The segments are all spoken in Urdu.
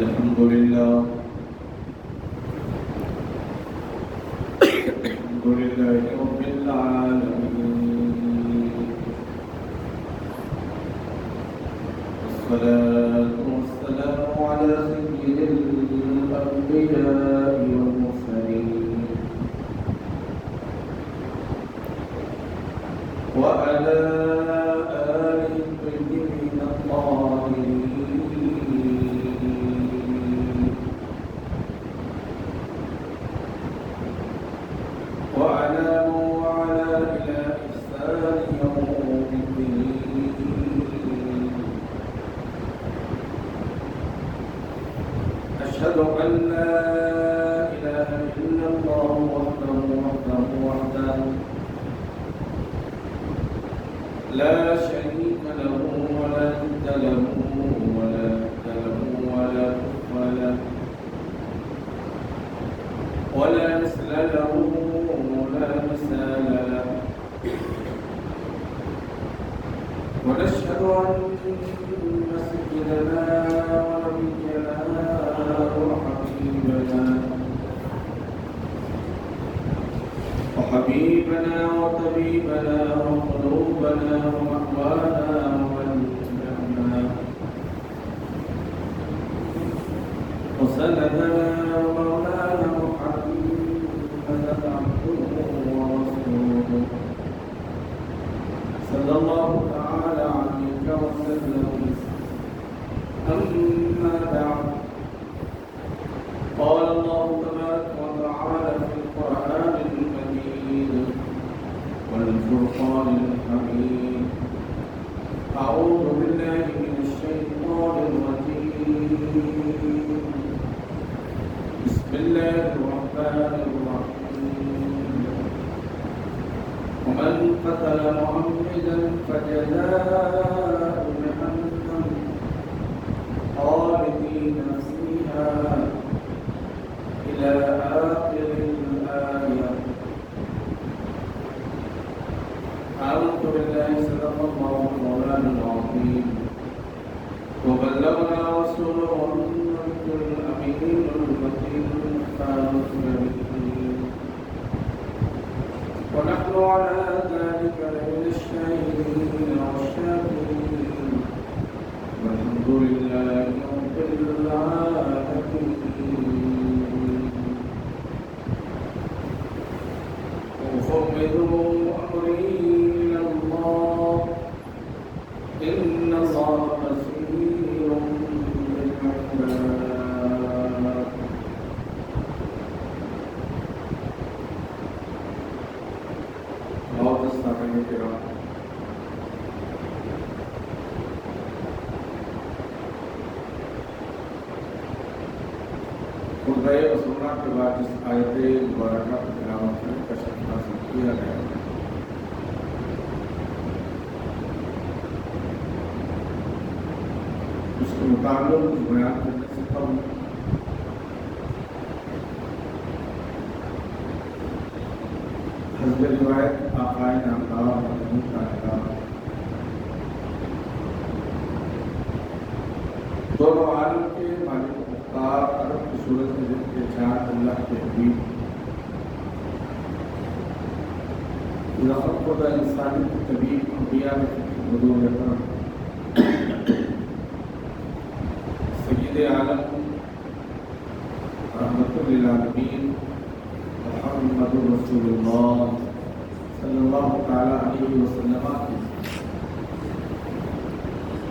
الحمد لله رب العالمين، والصلاة والسلام على سيد الأنبياء والمرسلين وعلى آله الطيبين الطاهرين وعلى من وعلى إلى إحسان يوم الدين. أشهد أن لا إله إلا الله وحده لا شريك له ولا ند له ولا كفء له ولا مثل له ولا مثال له. ونشهد أن سيدنا ونبينا وحبيبنا وطبيبنا وقلوبنا ومأوانا وملجأنا وسندنا ومولانا محمدا عبده ورسوله صلى الله تعالى عليك وسلم. أما بعد، قال الله تبارك وتعالى في القرآن المجيد والفرقان الحميد: أعوذ بالله من الشيطان الرجيم، بسم الله الرحمن الرحيم. ومن قتل معمدا فجزاؤه جهنم خالدين فيها إلى آخر الآية. آمنت بالله، صدق الله مولانا العظيم، وبلغنا رسوله النبي الأمين المتين الفارس الأمين، ونحن على ذلك لمن الشاهدين والشاكرين، والحمد لله رب العالمين. وأفوض أمري إلى الله، إن الله بصير بالعباد. بہت استعمال کرام، خطبہ رسولہ کے بعد اس آیت مبارکہ کی تلاوت میں کشف حاصل کیا گیا. اس کے متعلق کچھ بیان کرنے سے قبل حسب روایت آقائے نامدار محمود کائنات دونوں عالم کے مالک مختار عرب کی صورت میں جن کے چار اللہ کے حبیب لقد خدا انسانی کی طبیب انبیاء میں حضور اکرم سید عالم رحمت للعالمین محمد رسول اللہ صلی اللہ تعالی علیہ وسلم کی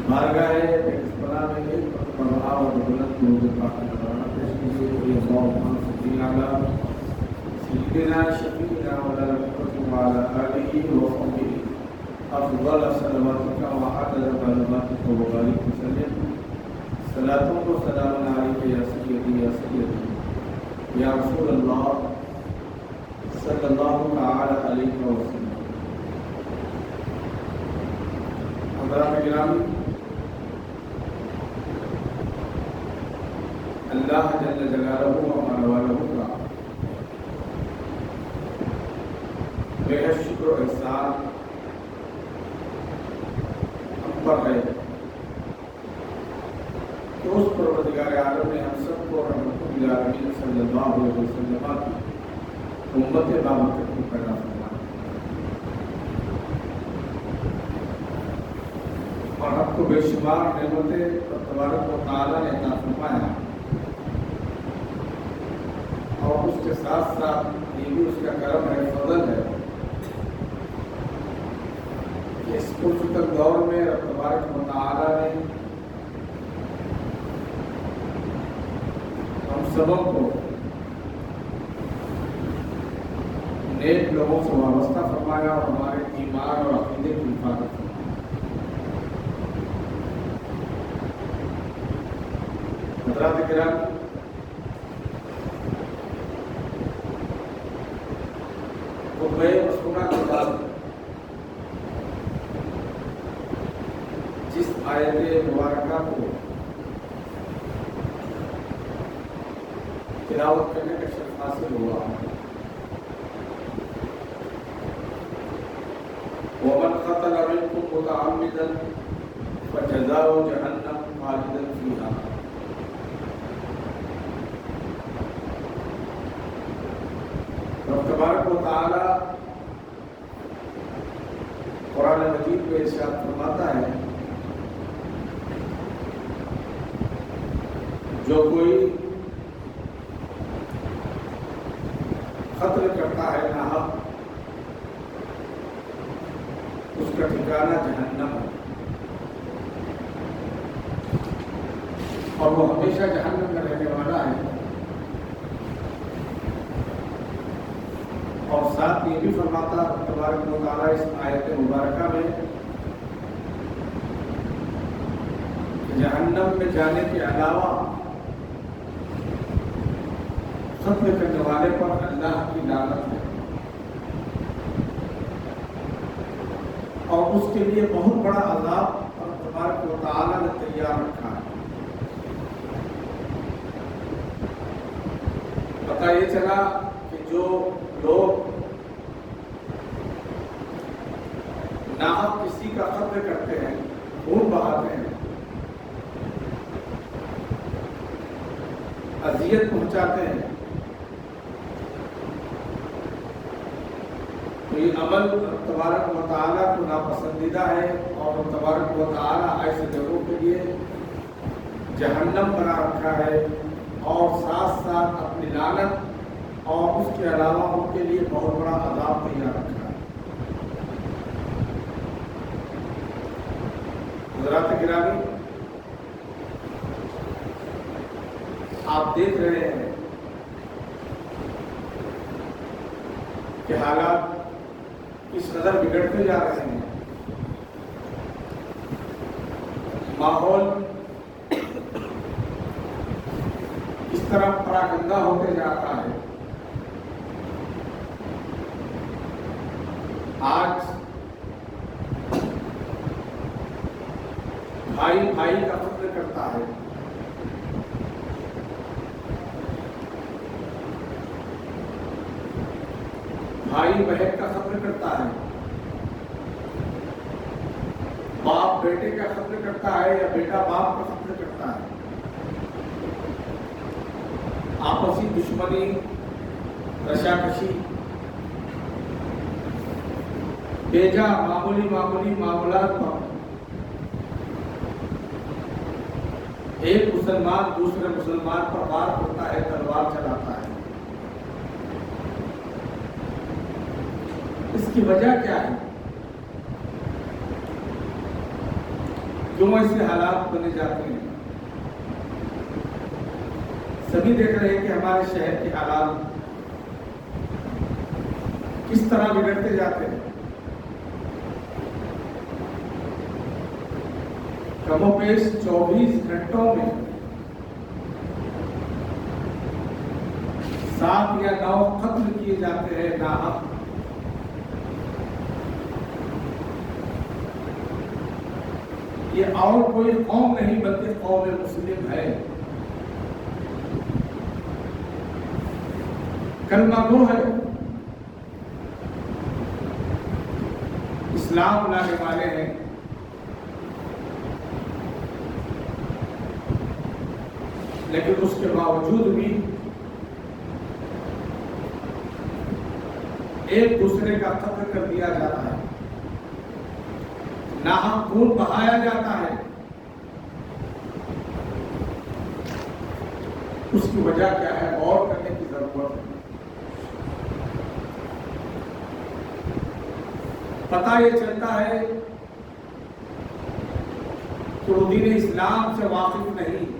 بارگاہ بسملہ میں ایک مرتبہ اور بلند درود پاک نذرانہ پیش کیجیے. اللہم صلی علی سیدنا شفیعنا ورحمۃ وعلی آلہ وصحبہ افضل صلواتک وعدد معلوماتک وبارک وسلم. صلاۃ و سلام علیک یا سیدی یا سیدی یا رسول اللہ صلی اللہ تعالی علیہ وسلم. حضرات گرامی، اللہ جل جلالہ و علا کا بے حد شکر و احسان ہم پر ہے کہ اس پروردگار عالم نے ہم سب کو رحمت للعالمین صلی اللہ علیہ وسلم کی امت بابرکت کو پیدا فرمایا اور ہم کو بے شمار نعمتیں تبارک و تعالیٰ نے عطا فرمایا، اور اس کے ساتھ ساتھ یہ بھی اس کا کرم ہے، فضل ہے کہ اس پرفتن دور میں رب تبارک و تعالیٰ نے ہم سبوں کو نیک لوگوں سے وابستہ فرمایا اور ہمارے ایمان اور عقیدے کی حفاظت فرمایا۔ حضرات کرام، خطبہ مسکونہ کے بعد جس آیت مبارکہ کو تلاوت کرنے کا شرف حاصل ہوا، وَمَنْ قَتَلَ مِنْكُمْ مُتَعَمِّدًا فَجَزَاؤُهُ جَهَنَّمُ خَالِدًا فِيهَا۔ رب تبارک و تعالی قرآن مجید میں ارشاد فرماتا ہے، جو کوئی قتل کرتا ہے ناحق، اس کا ٹھکانہ جہنم ہے اور وہ ہمیشہ جہنم میں رہنے والا ہے۔ اور ساتھ یہ بھی فرماتا تبارک و تعالیٰ اس آیت مبارکہ میں کہ جہنم میں جانے کے علاوہ قتل کرنے والے پر اللہ کی لعنت ہے اور اس کے لیے بہت بڑا عذاب اور تبارک و تعالیٰ نے تیار رکھا ہے۔ پتہ یہ چلا کہ جو لوگ ناحق کسی کا قتل کرتے ہیں، خون بہاتے ہیں، اذیت پہنچاتے ہیں، تو یہ عمل تبارک و تعالیٰ کو ناپسندیدہ ہے اور تبارک و تعالیٰ ایسے لوگوں کے لیے جہنم بنا رکھا ہے اور ساتھ ساتھ اپنی لعنت اور اس کے علاوہ ان کے لیے بہت بڑا عذاب تیار رکھا ہے۔ حضرات گرامی، آپ دیکھ رہے ہیں کہ حالات کس قدر بگڑتے جا رہے ہیں، ماحول اس طرح پراگندہ ہوتے جا رہا ہے۔ آج بھائی بھائی کا قتل کرتا ہے، بھائی بہن کا قتل کرتا ہے، باپ بیٹے کا قتل کرتا ہے یا بیٹا باپ کا قتل کرتا ہے، آپسی دشمنی، رشاکشی، بیجا معمولی معاملات پر ایک مسلمان دوسرے مسلمان پر وار کرتا ہے، تلوار چلاتا ہے۔ اس کی وجہ کیا ہے؟ کیوں ایسے حالات بنے جاتے ہیں؟ سبھی دیکھ رہے ہیں کہ ہمارے شہر کے حالات کس طرح بگڑتے جاتے ہیں۔ کم و بیش 24 گھنٹوں میں 7 یا 9 قتل کیے جاتے ہیں ناحق۔ یہ اور کوئی قوم نہیں بلکہ قوم مسلم ہے۔ کلمہ گو ہے، اسلام لانے والے ہیں، لیکن اس کے باوجود بھی ایک دوسرے کا قتل کر دیا جاتا ہے، ناحق خون بہایا جاتا ہے۔ اس کی وجہ کیا ہے؟ غور کرنے کی ضرورت ہے۔ پتہ یہ چلتا ہے کہ وہ دین اسلام سے واقف نہیں،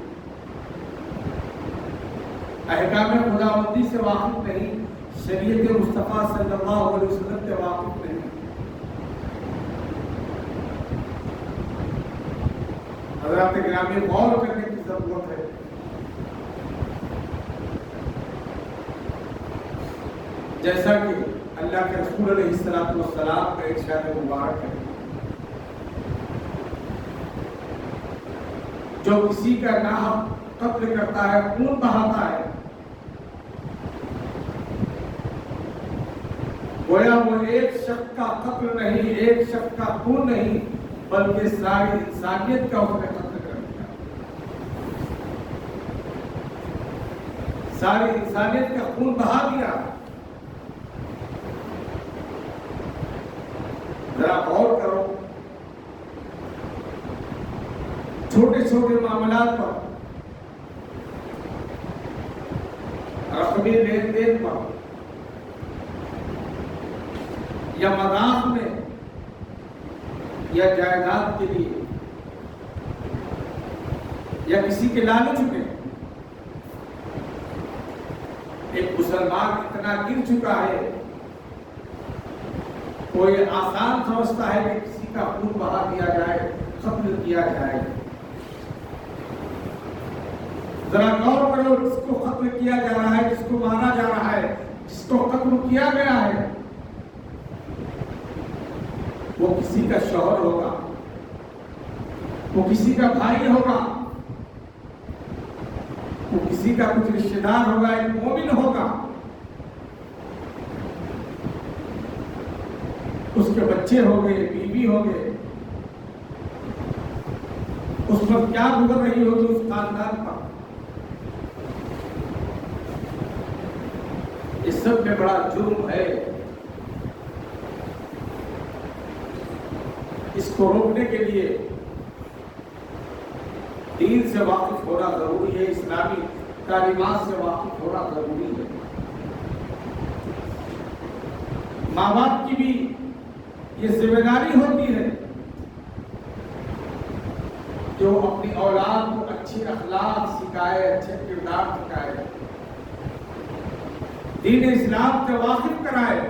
احکام خداوندی سے واقف نہیں، شریعت مصطفیٰ صلی اللہ علیہ وسلم سے واقف نہیں۔ حضرات گرامی، غور کرنے کی ضرورت ہے۔ جیسا کہ اللہ کے رسول علیہ السلام کا ارشاد مبارک ہے، جو کسی کا ناحق قتل کرتا ہے، خون بہاتا ہے، گویا وہ ایک شخص کا قتل نہیں، ایک شخص کا خون نہیں، بلکہ ساری انسانیت کا اس نے قتل کر دیا، ساری انسانیت کا خون بہا دیا۔ ذرا غور کرو، چھوٹے چھوٹے معاملات پر، رقمی لین دین پر، یا مذاق میں، یا جائیداد کے لیے، یا کسی کے لالچ میں ایک مسلمان اتنا گر چکا ہے، کوئی آسان سمجھتا ہے کہ کسی کا خون بہا دیا جائے، قتل کیا جائے۔ ذرا غور کرو، جس کو قتل کیا جا رہا ہے، جس کو مارا جا رہا ہے، جس کو قتل کیا گیا ہے، وہ کسی کا شوہر ہوگا، وہ کسی کا بھائی ہوگا، وہ کسی کا کچھ رشتہ دار ہوگا، ایک مومن ہوگا، اس کے بچے ہو گئے، بیوی ہو گئے، اس پر کیا گزر رہی ہوگی اس خاندان پر۔ اس سب میں بڑا جرم ہے، اس کو روکنے کے لیے دین سے واقف ہونا ضروری ہے، اسلامی تعلیمات سے واقف ہونا ضروری ہے۔ ماں باپ کی بھی یہ ذمہ داری ہوتی ہے جو اپنی اولاد کو اچھی اخلاق سکھائے، اچھے کردار سکھائے، دین اسلام سے واقف کرائے،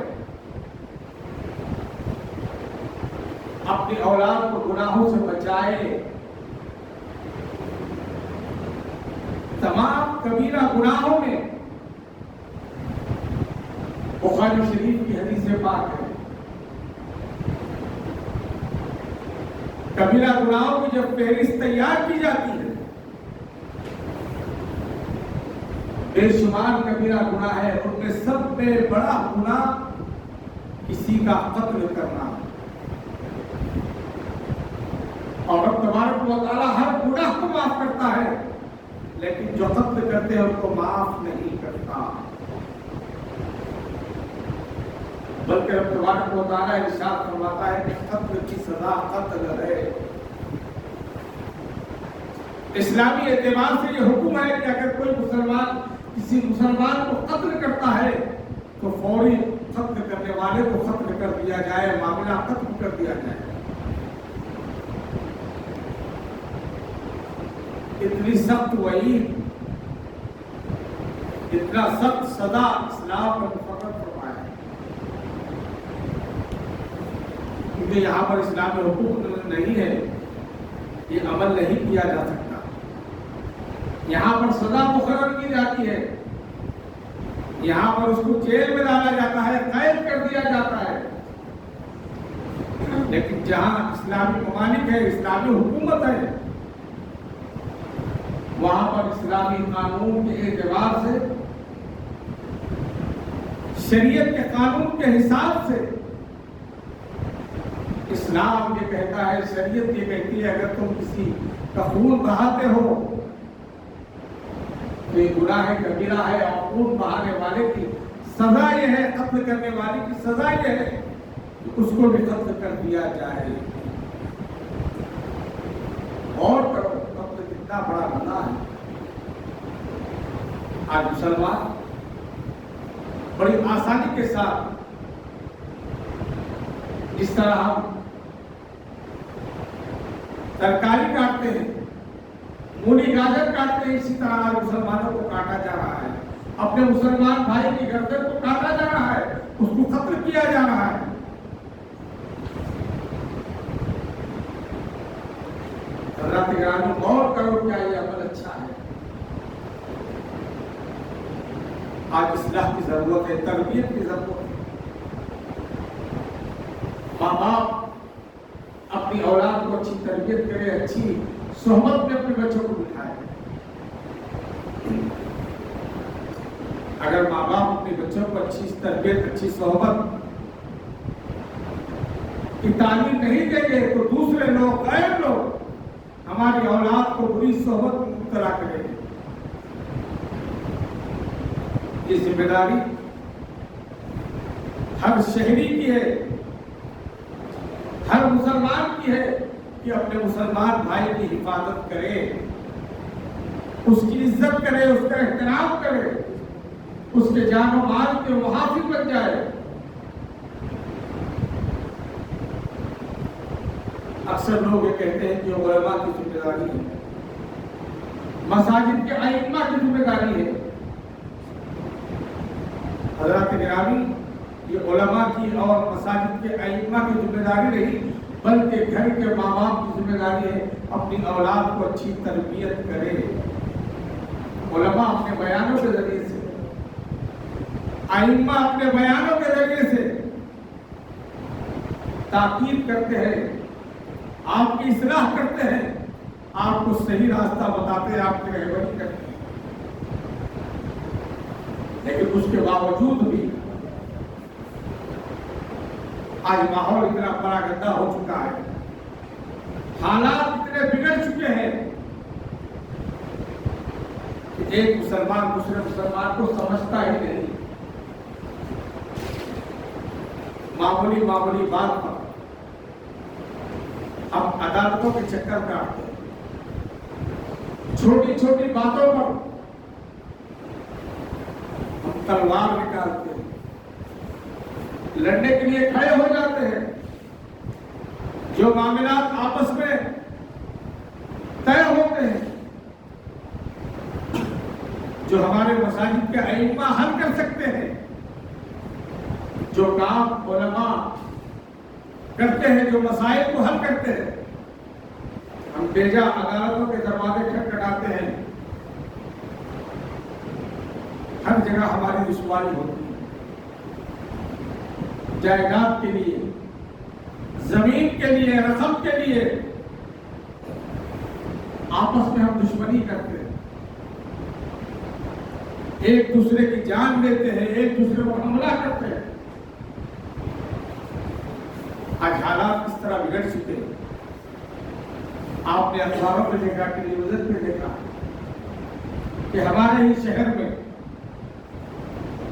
اپنی اولاد کو گناہوں سے بچائے۔ تمام کبیرہ گناہوں میں بخاری شریف کی حدیث پاک ہے، کبیرہ گناہوں کی جب فہرست تیار کی جاتی ہے، بے شمار کبیرہ گناہ ہے، ان میں سب سے بڑا گناہ کسی کا قتل کرنا، اور رب تبارک و تعالیٰ ہر گناہ کو معاف کرتا ہے، لیکن جو قتل کرتے ہیں ان کو معاف نہیں کرتا، بلکہ رب تبارک و تعالیٰ ارشاد فرماتا ہے کہ قتل کی سزا قتل ہے۔ اسلامی اعتبار سے یہ حکم ہے کہ اگر کوئی مسلمان کسی مسلمان کو قتل کرتا ہے تو فوری قتل کرنے والے کو قتل کر دیا جائے، معاملہ ختم کر دیا جائے۔ اتنی سخت وعید، اتنا سخت سزا اسلام میں مقرر فرمایا ہے، کیونکہ یہاں پر اسلامی حقوق نہیں ہے، یہ عمل نہیں کیا جا سکتا۔ یہاں پر سزا مقرر کی جاتی ہے، یہاں پر اس کو جیل میں ڈالا جاتا ہے، قید کر دیا جاتا ہے، لیکن جہاں اسلامی ممالک ہے، اسلامی حکومت ہے، وہاں پر اسلامی قانون کے اعتبار سے، شریعت کے قانون کے حساب سے اسلام یہ کہتا ہے، شریعت یہ کہتی ہے، اگر تم کسی کا خون بہاتے ہو کہ گناہ کبیرہ ہے اور خون بہانے والے کی سزا یہ ہے، قتل کرنے والے کی سزا یہ ہے کہ اس کو بھی قتل کر دیا جائے. اور کرو، قتل کتنا بڑا گناہ ہے. آج مسلمان بڑی آسانی کے ساتھ جس طرح ہم ترکاری کاٹتے ہیں، مولی گاجر کاٹتے ہیں، اسی طرح آج مسلمانوں کو کاٹا جا رہا ہے. اپنے مسلمان بھائی کی گردن کو کاٹا جا رہا ہے، اس کو قتل کیا جا رہا ہے. حضرات گرامی، غور کرو کیا یہ عمل اچھا ہے؟ آج اصلاح کی ضرورت ہے، تربیت کی ضرورت ہے. ماں باپ اپنی اولاد کو اچھی تربیت کرے، اچھی صحبت میں اپنے بچوں کو بٹھائے. اگر ماں باپ اپنے بچوں کو اچھی تربیت، اچھی صحبت کی تعلیم نہیں دیں گے تو دوسرے لوگ، غیر لوگ ہماری اولاد کو بری صحبت میں مبتلا کریں گے. یہ ذمہ داری ہر شہری کی ہے، ہر مسلمان کی ہے کہ اپنے مسلمان بھائی کی حفاظت کرے، اس کی عزت کرے، اس کا احترام کرے، اس کے جان و مال کے محافظ بن جائے. اکثر لوگ یہ کہتے ہیں کہ علماء کی ذمہ داری ہے، مساجد کے ائمہ کی ذمہ داری ہے. حضرات گرامی، یہ علماء کی اور مساجد کے ائمہ کی ذمہ داری نہیں، بلکہ گھر کے ماں باپ کی ذمہ داری ہے اپنی اولاد کو اچھی تربیت کرے. علماء اپنے بیانوں کے ذریعے سے، ائمہ اپنے بیانوں کے ذریعے سے تاکید کرتے ہیں، آپ کی اصلاح کرتے ہیں، آپ کو صحیح راستہ بتاتے ہیں، آپ کی رہبری کرتے ہیں. لیکن اس کے باوجود بھی آج ماحول اتنا بڑا گندا ہو چکا ہے، حالات اتنے بگڑ چکے ہیں کہ ایک مسلمان دوسرے مسلمان کو سمجھتا ہی نہیں. معمولی بات پر ہم عدالتوں کے چکر کاٹتے ہیں، چھوٹی چھوٹی باتوں پر ہم تلوار نکالتے ہیں، لڑنے کے لیے کھڑے ہو جاتے ہیں. جو معاملات آپس میں طے ہوتے ہیں، جو ہمارے مساجد کے ائمہ حل کر سکتے ہیں، جو کام علماء کرتے ہیں، جو مسائل کو حل کرتے ہیں، ہم بیجا عدالتوں کے دروازے کھٹکھٹاتے ہیں. ہر جگہ ہماری دشواری ہوتی ہے. جائیداد کے لیے، زمین کے لیے، رقم کے لیے آپس میں ہم دشمنی کرتے ہیں، ایک دوسرے کی جان لیتے ہیں، ایک دوسرے کو حملہ کرتے ہیں. آج حالات کس طرح بگڑ چکے ہیں. آپ نے اخباروں پہ دیکھا، ٹیلی ویژن پہ دیکھا کہ ہمارے ہی شہر میں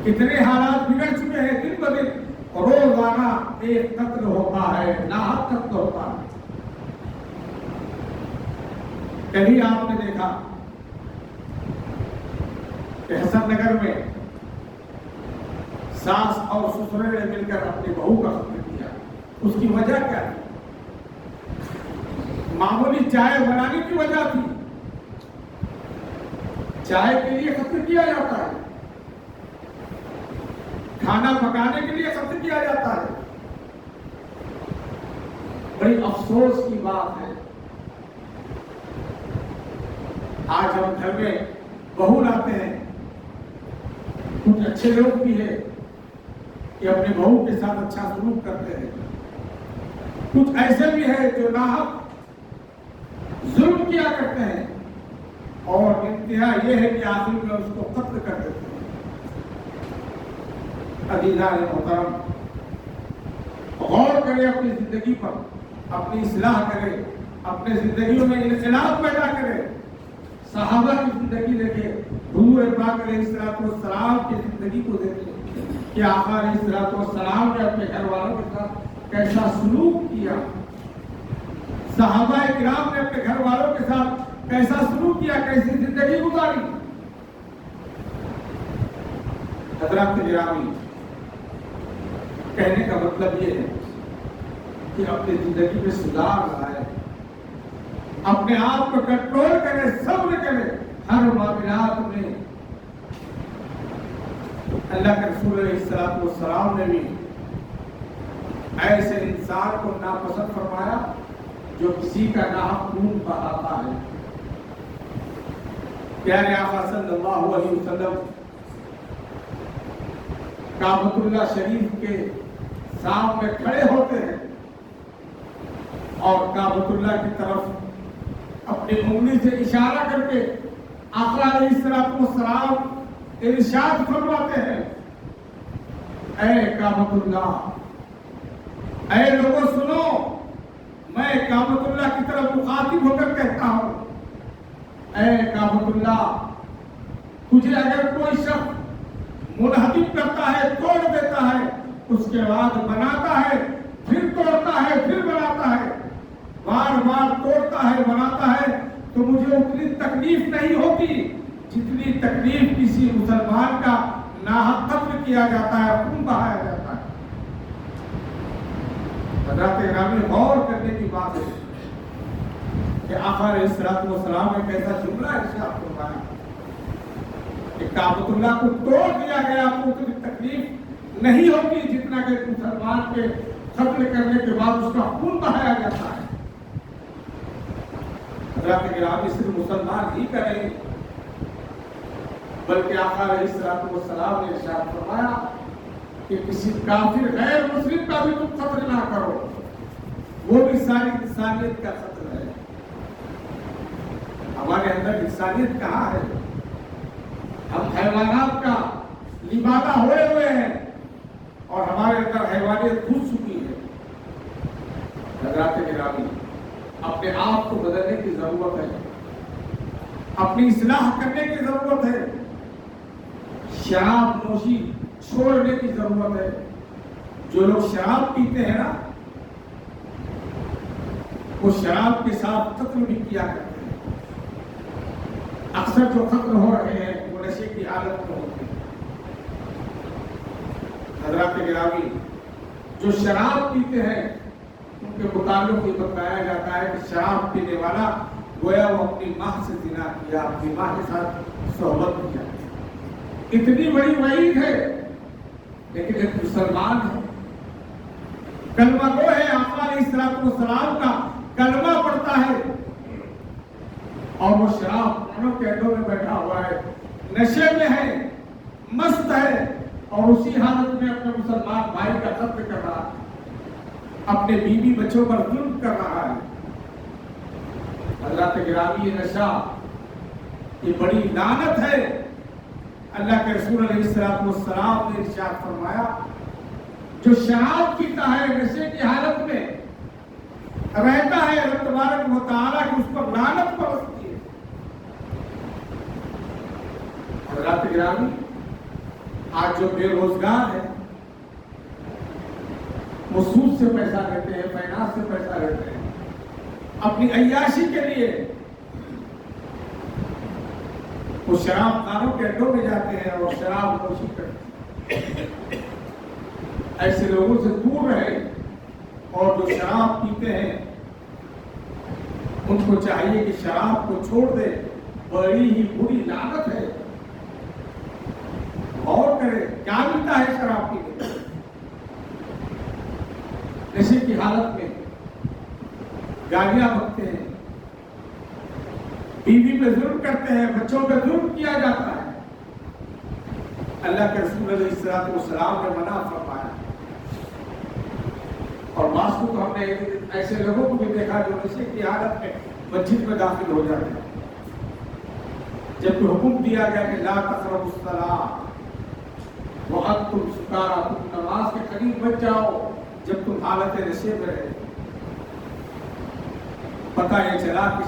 کتنے حالات بگڑ چکے ہیں. دن بہ دن روزانہ ایک قتل ہوتا ہے، ناحق قتل ہوتا ہے. کبھی آپ نے دیکھا کہ حسن نگر میں ساس اور سسرے نے مل کر اپنی بہو کا قتل کیا. اس کی وجہ کیا ہے؟ معمولی چائے بنانے کی وجہ تھی. چائے کے لیے قتل کیا جاتا ہے، کھانا پکانے کے لیے قتل کیا جاتا ہے. بڑی افسوس کی بات ہے. آج ہم گھر میں بہو لاتے ہیں، کچھ اچھے لوگ بھی ہیں کہ اپنے بہو کے ساتھ اچھا سلوک کرتے ہیں، کچھ ایسے بھی ہیں جو ناحق ظلم کیا کرتے ہیں، اور انتہا یہ ہے کہ آخر میں اس کو قتل کر دیتے ہیں. عزیزان محترم، غور کرے اپنی زندگی پر، اپنی اصلاح کرے، اپنے زندگیوں میں انقلاب پیدا کرے، صحابہ کی زندگی دیکھیں، حضور پاک علیہ السلام کی زندگی کو دیکھیں کہ آقا علیہ السلام نے اپنے گھر والوں کے ساتھ کیسا سلوک کیا، صحابہ کرام نے اپنے گھر والوں کے ساتھ کیسا سلوک کیا، کیسی زندگی گزاری۔ حضرات گرامی، کہنے کا مطلب یہ ہے کہ اپنی زندگی میں سدھار لائے، اپنے آپ کو کنٹرول کرے، صبر کرے ہر معاملات میں۔ اللہ کے رسول علیہ السلام نے بھی ایسے انسان کو ناپسند فرمایا جو کسی کا ناحق خون بہاتا ہے۔ پیارے آقا صلی اللہ علیہ وسلم کعبۃ اللہ شریف کے سامنے کھڑے ہوتے ہیں اور کعبۃ اللہ کی طرف اپنی انگلی سے اشارہ کر کے آقا علیہ السلام ارشاد فرماتے ہیں، اے کعبۃ اللہ، اے لوگوں سنو، میں کعبۃ اللہ کی طرف مخاطب ہو کر کہتا ہوں، اے کعبۃ اللہ، تجھے اگر کوئی شخص منہدم کرتا ہے، توڑ دیتا ہے، اس کے بعد بناتا ہے، پھر توڑتا ہے، پھر بناتا ہے، بار بار توڑتا ہے، بناتا ہے، تو مجھے اتنی تکلیف نہیں ہوتی جتنی تکلیف کسی مسلمان کا ناحق قتل کیا جاتا ہے، خون بہایا جاتا ہے۔ حضرات گرامی، غور کرنے کی بات ہے کہ آقا علیہ السلام نے کیسا جملہ ارشاد فرمایا کہ کعبۃ اللہ کو توڑ دیا گیا، آپ کو اتنی تکلیف نہیں ہوتی جتنا کہ مسلمان کے قتل کرنے کے بعد اس کا خون بہایا جاتا ہے۔ حضرات گرامی، صرف مسلمان ہی کریں بلکہ آقا علیہ السلام نے ارشاد فرمایا کہ کسی کافر غیر مسلم کا بھی تم قتل نہ کرو، وہ بھی ساری انسانیت کا قتل ہے۔ ہمارے اندر انسانیت کہاں ہے؟ ہم حیوانات کا لبادہ ہوئے ہوئے ہیں اور ہمارے اندر حیوانیت گھس چکی ہے۔ حضرات گرامی، اپنے آپ کو بدلنے کی ضرورت ہے، اپنی اصلاح کرنے کی ضرورت ہے، شراب نوشی چھوڑنے کی ضرورت ہے۔ جو لوگ شراب پیتے ہیں نا، وہ شراب کے ساتھ قتل بھی کیا کرتے ہیں۔ اکثر جو قتل ہو رہے ہیں وہ نشے کی حالت میں ہوتے ہیں۔ حضرات گرامی، جو شراب پیتے ہیں ان کے متعلق یہ بتایا جاتا ہے کہ شراب پینے والا گویا وہ اپنی ماں سے زنا کیا، اپنی ماں کے ساتھ صحبت کیا۔ اتنی بڑی وعید ہے، لیکن ایک مسلمان ہے، کلمہ گو ہے، آقا علیہ السلام کا کلمہ پڑھتا ہے اور وہ شراب پانوں کے اڈوں میں بیٹھا ہوا ہے، نشے میں ہے، مست ہے، اور اسی حالت میں اپنے مسلمان بھائی کا قتل کر رہا ہے، اپنے بیوی بچوں پر ظلم کر رہا ہے۔ حضرات گرامی، یہ نشہ یہ بڑی لعنت ہے۔ اللہ کے رسول علیہ السلام نے ارشاد فرمایا، جو شراب پیتا ہے، نشے کی حالت میں رہتا ہے، اللہ تبارک و تعالیٰ کی اس پر لعنت برستی ہے۔ حضرات گرامی، آج جو بے روزگار ہے وہ سود سے پیسہ لیتے ہیں، فائنانس سے پیسہ لیتے ہیں اپنی عیاشی کے لیے، وہ شراب خانوں کے اڈوں میں جاتے ہیں اور شراب نوشی کرتے ہیں۔ ایسے لوگوں سے دور رہے، اور جو شراب پیتے ہیں ان کو چاہیے کہ شراب کو چھوڑ دے، بڑی ہی بری لعنت ہے۔ غور کرے کیا ملتا ہے شراب پینے، نشے کی حالت میں گالیاں بکتے ہیں، بیوی پہ ظلم کرتے ہیں، بچوں پہ ظلم کیا جاتا ہے۔ اللہ کے رسول علیہ السلام نے منع فرمایا، اور بعض کو تو ہم نے ایسے لوگوں کو بھی دیکھا جو نشے کی حالت میں مسجد میں داخل ہو جاتے ہیں، جبکہ حکم دیا گیا کہ لا تقربوا الصلاۃ وانتم سکارى، تم نماز کے قریب مت جاؤ جب تم حالت نشے میں رہے۔ پتہ یہ چلا کہ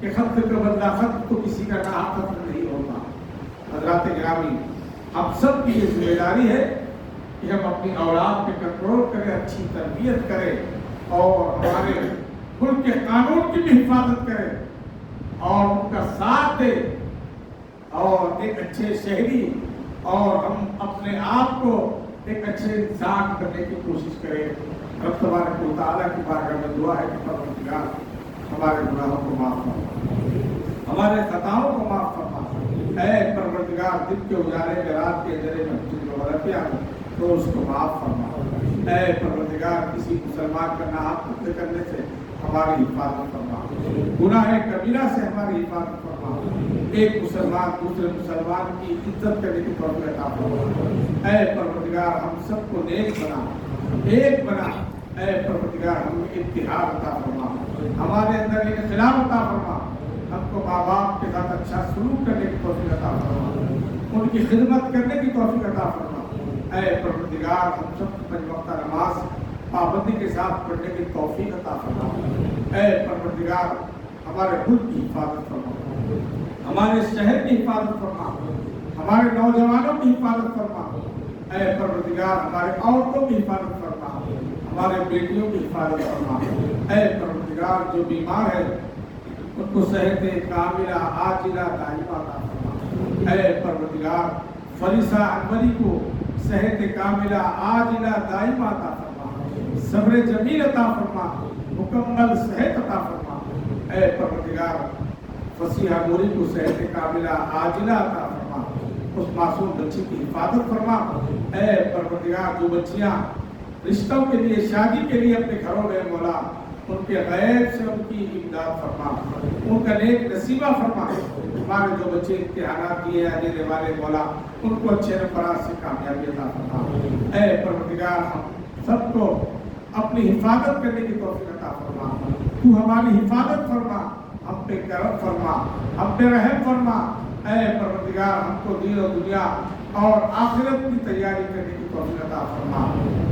کہ خط کا بدلہ خط تو کسی کا نام خط نہیں ہوتا۔ حضرات گرامی، ہم سب کی یہ ذمہ داری ہے کہ ہم اپنی اولاد پہ کنٹرول کریں، اچھی تربیت کریں اور ہمارے ملک کے قانون کی بھی حفاظت کریں اور ان کا ساتھ دیں اور ایک اچھے شہری اور ہم اپنے آپ کو ایک اچھے انسان کرنے کی کوشش کریں۔ رب تبارک و تعالیٰ کی بارگاہ میں دعا ہے کہ پروردگار ہمارے گناہوں کو معاف فرما، ہمارے خطاؤں کو معاف فرما۔ اے پروردگار، دن کے اجالے میں رات کے اندھیرے میں جو غلطیاں ہیں تو اس کو معاف فرما۔ اے پروردگار، کسی مسلمان کا ناحق قتل کرنے سے ہماری حفاظت فرما، گناہ کبیرہ سے ہماری حفاظت فرما، ایک مسلمان دوسرے مسلمان کی عزت کرنے کی توفیق عطا فرما۔ اے پروردگار، ہم سب کو نیک بنا، ایک بنا۔ اے پروردگار، ہم اتحاد عطا فرما، ہمارے اندر انقلاب عطا فرما، ہم کو ماں باپ کے ساتھ اچھا سلوک کرنے کی توفیق عطا فرما، ان کی خدمت کرنے کی توفیق عطا فرما۔ اے پروردگار، ہم سب کو 5 وقتہ نماز پابندی کے ساتھ پڑھنے کی توفیق عطا فرما۔ اے پروردگار، ہمارے ملک کی حفاظت فرما، ہمارے شہر کی حفاظت فرما، ہمارے نوجوانوں کی حفاظت فرما۔ اے پروردگار، ہمارے عورتوں کی حفاظت فرما، ہمارے بیٹیوں کی حفاظت فرما۔ اے پروردگار، جو بیمار ہے ان کو صحت کاملہ عاجلہ دائمہ عطا فرما۔ اے پروردگار، فریسہ انوری کو صحت کاملہ عاجلہ دائمہ عطا فرما، صبر جمیل عطا فرما، مکمل صحت عطا فرما۔ اے پروردگار، فصیحہ نوری کو صحت کاملہ عاجلہ عطا فرما، اس معصوم بچی کی حفاظت فرما۔ اے پروردگار، جو بچیاں رشتوں کے لیے شادی کے لیے اپنے گھروں میں مولا، ان کے غیب سے ان کی امداد فرما، ان کا نیک نصیبہ فرما۔ ہمارے جو بچے امتحانات دیے دینے والے مولا، ان کو اچھے نمبرات سے کامیابی عطا فرما۔ اے پروردگار، ہم سب کو اپنی حفاظت کرنے کی توفیق عطا فرما، تو ہماری حفاظت فرما، ہم پہ کرم فرما، ہم پہ رحم فرما۔ اے پروردگار، ہم کو دین و دنیا اور آخرت کی تیاری کرنے کی توفیق عطا فرما۔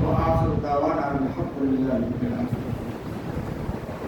وآخر دعوانا الحمدللہ رب العالمین۔